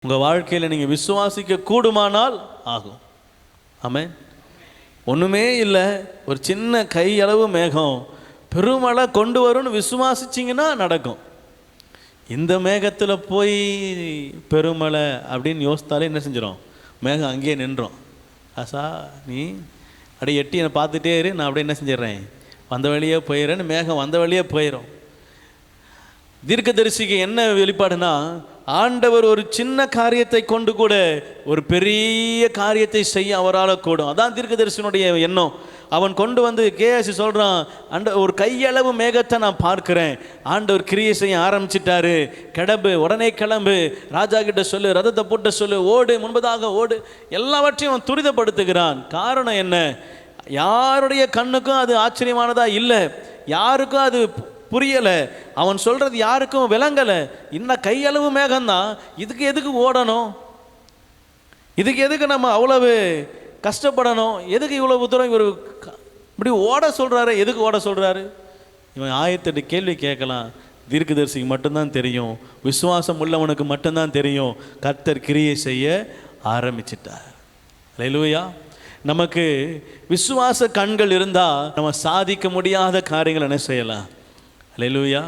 உங்கள் வாழ்க்கையில் நீங்கள் விசுவாசிக்க கூடுமானால் ஆகும். ஆமென். ஒன்றுமே இல்லை, ஒரு சின்ன கையளவு மேகம் பெருமழை கொண்டு வரும்னு விசுவாசிச்சிங்கன்னா நடக்கும். இந்த மேகத்தில் போய் பெருமழை அப்படின்னு யோசித்தாலே என்ன செஞ்சிடும்? மேகம் அங்கேயே நின்றோம். ஆசா நீ அப்படியே எட்டி என்னை பார்த்துட்டே இரு, நான் அப்படியே என்ன செஞ்சிடறேன், வந்த வழியே போயிடுறேன்னு மேகம் வந்த வழியே போயிடும். தீர்க்கதரிசிக்கு என்ன வெளிப்பாடுனா, ஆண்டவர் ஒரு சின்ன காரியத்தை கொண்டு கூட ஒரு பெரிய காரியத்தை செய்ய அவரால் கூடும். அதான் தீர்க்கதரிசியினுடைய எண்ணம். அவன் கொண்டு வந்து கேஎஸ்சி சொல்கிறான், ஒரு கையளவு மேகத்தை நான் பார்க்குறேன், ஆண்டவர் கிரியை செய்ய ஆரம்பிச்சிட்டாரு, கிளம்பு, உடனே கிளம்பு, ராஜா கிட்ட சொல்லு, ரதத்தை போட்டு சொல்லு, ஓடு, முன்பதாக ஓடு, எல்லாவற்றையும் அவன் துரிதப்படுத்துகிறான். காரணம் என்ன? யாருடைய கண்ணுக்கும் அது ஆச்சரியமானதாக இல்லை, யாருக்கும் அது புரியலை, அவன் சொல்கிறது யாருக்கும் விளங்கலை. இன்னும் கையளவு மேகம்தான், இதுக்கு எதுக்கு ஓடணும், இதுக்கு எதுக்கு நம்ம அவ்வளவு கஷ்டப்படணும், எதுக்கு இவ்வளவு தூரம் இவர் இப்படி ஓட சொல்கிறாரு, எதுக்கு ஓட சொல்கிறாரு? இவன் 1008 கேள்வி கேட்கலாம். தீர்க்கதரிசிக்கு மட்டும்தான் தெரியும், விசுவாசம் உள்ளவனுக்கு மட்டும்தான் தெரியும். கர்த்தர் கிரியை செய்ய ஆரம்பிச்சிட்டார். அல்லேலூயா. நமக்கு விசுவாச கண்கள் இருந்தால் நம்ம சாதிக்க முடியாத காரியங்கள் என்ன செய்யலாம். அல்லேலூயா.